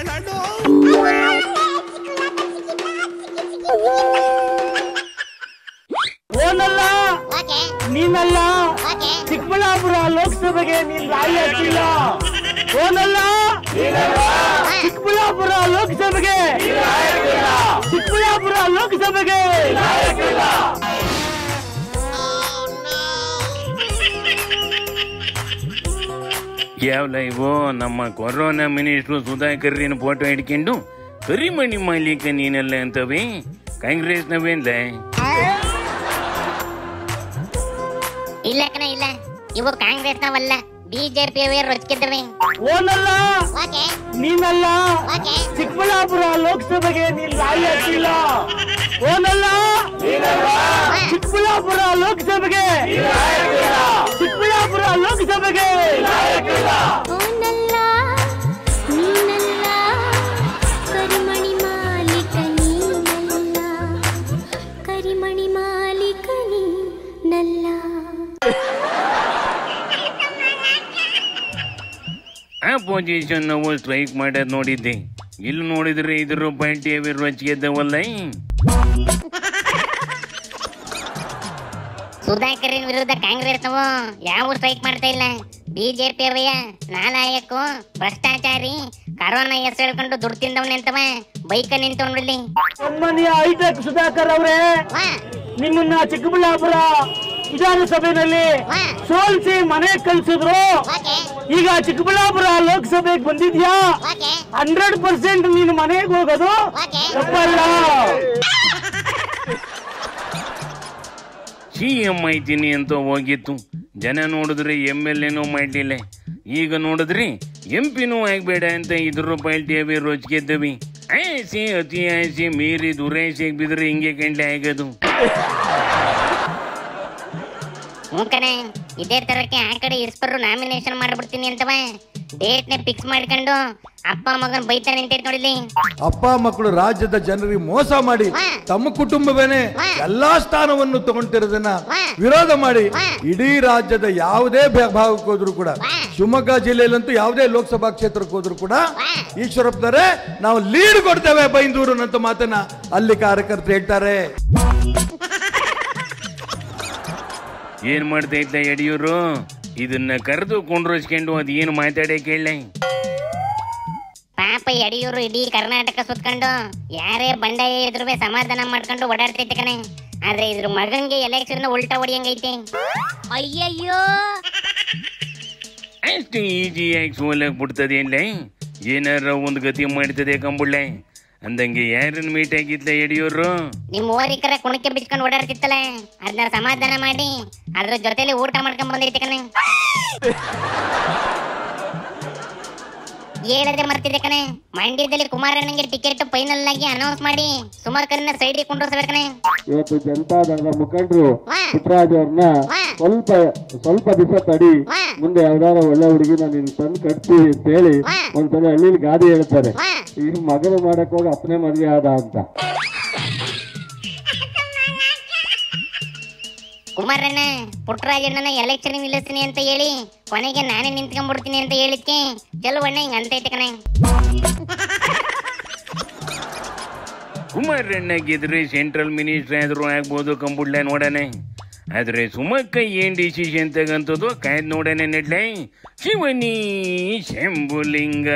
ಮಾಡಾಡು. ಓನಲ್ಲ ನೀನಲ್ಲ, ಚಿಕ್ಕಬಳ್ಳಾಪುರ ಲೋಕಸಭೆಗೆ ನೀನ್ ರಾಯಿ ಹಾಕಿಲ್ಲ. ಓನಲ್ಲ ಚಿಕ್ಕಬಳ್ಳಾಪುರ ಲೋಕಸಭೆಗೆ, ಚಿಕ್ಕಬಳ್ಳಾಪುರ ಲೋಕಸಭೆಗೆ. ಯಾವಲ ಇವು ನಮ್ಮ ಕೊರೋನಾ ಮಿನಿಸ್ಟ್ರು ಸುಧಾಕರ್ನ ಫೋಟೋ ಹಿಡ್ಕೊಂಡು ಕರಿಮಣಿ ಮಾಲೀಕ ನೀನಲ್ಲ ಅಂತವೇ ಕಾಂಗ್ರೆಸ್ನವೇನ್ಲ? ಇಲ್ಲ ಕಣ ಇಲ್ಲ, ಇವು ಕಾಂಗ್ರೆಸ್ನವಲ್ಲ, ಬಿಜೆಪಿಯವೇ ರೊಚ್ಚಿದ್ರಿ. ಓನಲ್ಲ ನೀನಲ್ಲ, ಚಿಕ್ಕಬಳ್ಳಾಪುರ ಲೋಕಸಭೆಗೆ ನೀನ್ ರಾಯಿ ಹಾಕಿಲ್ಲ. ಓನಲ್ಲ ಚಿಕ್ಕಬಳ್ಳಾಪುರ ಲೋಕಸಭೆಗೆ, ಚಿಕ್ಕಬಳ್ಳಾಪುರ ಲೋಕಸಭೆಗೆ. ಓನಲ್ಲ ನೀನಲ್ಲ, ಕರಿಮಣಿ ಮಾಲೀಕ ನೀನಲ್ಲ, ಕರಿಮಣಿ ಮಾಲೀಕ ನೀನಲ್ಲ. ಅಪೋಸಿಷನ್ ನಾವು ಸ್ಟ್ರೈಕ್ ಮಾಡೋದು ನೋಡಿದ್ದೆ. ಇಲ್ಲಿ ನೋಡಿದ್ರೆ ಇದ್ರ ಪಾರ್ಟಿ ರೊಚ್ಚಿಗೆದ್ದವಲ್ಲ. ಸುಧಾಕರ್ನ ವಿರುದ್ಧ ಕಾಂಗ್ರೆಸ್ನವು ಯಾವ ಸ್ಟ್ರೈಕ್ ಮಾಡ್ತಾ ಇಲ್ಲ. ಬಿಜೆಪಿಯವಯ್ಯ ನಾಲಾಯಕು ಭ್ರಷ್ಟಾಚಾರಿ ಕರೋನಾ ಹೆಸರು ಹೇಳ್ಕೊಂಡು ದುಡ್ಡು ತಿಂದವನೇ ಅಂತವ ಬೈಕ ನಿಂತವನಲ್ಲಿ. ನಮ್ಮನೆಯ ಹೈಟೆಕ್ ಸುಧಾಕರ್ ಅವರೇ, ನಿಮ್ಮನ್ನ ಚಿಕ್ಕಬಳ್ಳಾಪುರ ವಿಧಾನಸಭೆಯಲ್ಲಿ ಸೋಲಿಸಿ ಮನೆ ಕಳಿಸಿದ್ರು. ಈಗ ಚಿಕ್ಕಬಳ್ಳಾಪುರ ಲೋಕಸಭೆಗೆ ಬಂದಿದ್ಯಾ, 100% ನೀನು ಮನೆಗೆ ಹೋಗೋದು ತಪ್ಪಲ್ಲ. CM ಆಯ್ತೀನಿ ಅಂತ ಹೋಗಿತ್ತು. ಜನ ನೋಡಿದ್ರೆ MLA ಮಾಡಲಿಲ್ಲ. ಈಗ ನೋಡಿದ್ರಿ MP ಆಗ್ಬೇಡ ಅಂತ ಇದ್ರ ಪಾರ್ಟಿಯವೇ ರೊಚ್ಚಿಗೆದ್ದವಿ. ಆಸೆ ಅತಿ ಆಸೆ ಮೀರಿ ದುರಾಸೆಗೆ ಬಿದ್ರೆ ಹಿಂಗೆ ಕಂಡ್ಲೆ ಆಗೋದು. ಮೂಕನೆ ಇದೇ ತರಕ್ಕೆ ಆ ಕಡೆ ಇಸ್ಪರು ನಾಮಿನೇಷನ್ ಮಾಡ್ಬಿಡ್ತೀನಿ ಅಂತವ ಡೇಟ್ ನೇ ಫಿಕ್ಸ್ ಮಾಡ್ಕೊಂಡು ಅಪ್ಪ ಮಗನ್ ಬೈತಾ ನಿಂತೈತ್ ನೋಡಿಲಿ. ಅಪ್ಪ ಮಕ್ಕಳು ರಾಜ್ಯದ ಜನರಿಗೆ ಮೋಸ ಮಾಡಿ ತಮ್ಮ ಕುಟುಂಬವೇನೆ ಎಲ್ಲಾ ಸ್ಥಾನವನ್ನು ತಗೊಂಡಿರೋದನ್ನ ವಿರೋಧ ಮಾಡಿ ಇಡೀ ರಾಜ್ಯದ ಯಾವುದೇ ಭಾಗಕ್ಕೆ ಹೋದ್ರು ಕೂಡ, ಶಿವಮೊಗ್ಗ ಜಿಲ್ಲೆಯಲ್ಲಂತೂ ಯಾವುದೇ ಲೋಕಸಭಾ ಕ್ಷೇತ್ರಕ್ಕೆ ಹೋದ್ರು ಕೂಡ ಈಶ್ವರಪ್ಪನವರೇ ನಾವು ಲೀಡ್ ಕೊಡ್ತೇವೆ ಬೈಂದೂರು ಅಂತ ಮಾತನ್ನ ಅಲ್ಲಿ ಕಾರ್ಯಕರ್ತರು ಹೇಳ್ತಾರೆ. ಏನ್ ಮಾಡ್ತಾ ಇದ್ದ ಯಡಿಯೂರು? ಇದನ್ನ ಕರೆದು ಕೊಂಡ್ರಸ್ಕೊಂಡು ಅದ್ ಏನು ಮಾತಾಡೇ ಕೇಳ. ಪಾಪ ಯಡಿಯೂರು ಇಡೀ ಕರ್ನಾಟಕ ಸುತ್ಕೊಂಡು ಯಾರೇ ಬಂಡಾಯ ಇದ್ರು ಸಮಾಧಾನ ಮಾಡ್ಕೊಂಡು ಓಡಾಡ್ತೈತೆ ಕಣೆ. ಆದ್ರೆ ಇದ್ರ ಮಗಂಗೆ ಎಲೆಕ್ಷನ್ ಉಲ್ಟಾ ಹೊಡಿಯಂಗೈತೆ. ಅಯ್ಯಯ್ಯೋ, ಅಷ್ಟು ಈಜಿಯಾಗಿ ಸೋಲಕ್ ಬಿಡ್ತದೆ ಇಲ್ಲ, ಏನಾರ ಒಂದು ಗತಿ ಮಾಡ್ತದೆ ಕಂಬುಳ್ಳೆ ಅಂದಂಗೆ. ಯಾರನ್ನ ಮೀಟ್ ಆಗಿದ್ದ ಯಡಿಯೂರು? ನಿಮ್ ಓರಿಕರ ಕುಣಕ್ಕೆ ಬಿಚ್ಕೊಂಡು ಓಡಾಡ್ತಿತ್ತಲ್ಲ, ಅದನ್ನ ಸಮಾಧಾನ ಮಾಡಿ ಅದ್ರ ಜೊತೆಲಿ ಊಟ ಮಾಡ್ಕೊಂಡ್ ಬಂದೈತೆ ಕಣೆ. ಹೇಳದೆ ಮರ್ತಿದೆ ಕಣೆ, ಮಂಡ್ಯದಲ್ಲಿ ಕುಮಾರಣ್ಣಂಗೆ ಟಿಕೆಟ್ ಫೈನಲ್ ಆಗಿ ಅನೌನ್ಸ್ ಮಾಡಿ ಸುಮಾರ್ಕರ್ನ ಸೈಡ್ಗೆ ಕೊಂಡ್ರಸ್ಬೇಕಣೆ. ಇವತ್ತು ಜನತಾದಳದ ಮುಖಂಡರು ಪುಟ್ಟರಾಜ್ ಅವ್ರನ್ನ ಸ್ವಲ್ಪ ದಿವಸ ತಡಿ, ಮುಂದೆ ಯಾವ್ದಾರ ಒಳ್ಳೆ ಹುಡುಗಿನ ನೀನ್ ತಂದು ಕಟ್ತೀವಿ ಅಂತ ಹೇಳಿ ಒಂದ್ಸಲ ಹಳ್ಳಿಲಿ ಗಾದಿ ಹೇಳ್ತಾರೆ. ಈಗ ಮಗನ ಮಾಡಕ್ ಹೋಗಿ ಅಪ್ಪನೇ ಮದ್ವೆ ಆದ ಅಂತ. ಕುಮಾರಣ್ಣ ಪುಟ್ಟರಾಜಣ್ಣನ ಎಲೆಕ್ಷನ್ ನಿಲ್ಲಿಸ್ತೀನಿ ಅಂತ ಹೇಳಿ ಕೊನೆಗೆ ನಾನೇ ನಿಂತ್ಕೊಂಡ್ಬಿಡ್ತೀನಿ ಅಂತ ಹೇಳಿದ್ಕೆ ಚೆಲುವಣ್ಣ ಹಿಂಗ ಅಂತೈತೆ ಕಣೆ. ಕುಮಾರಣ್ಣ ಗೆದ್ರೆ ಸೆಂಟ್ರಲ್ ಮಿನಿಸ್ಟರ್ ಆದ್ರೂ ಆಗ್ಬೋದು ಕಂಬುಡ್ಲೆ ನೋಡಣ. ಆದ್ರೆ ಸುಮಕ್ಕ ಏನ್ ಡಿಸಿಷನ್ ತಗಂತದೋ ಕಾಯ್ದು ನೋಡನೆ ನಡ್ಲೆ. ಶಿವನಿ ಶಂಭುಲಿಂಗ.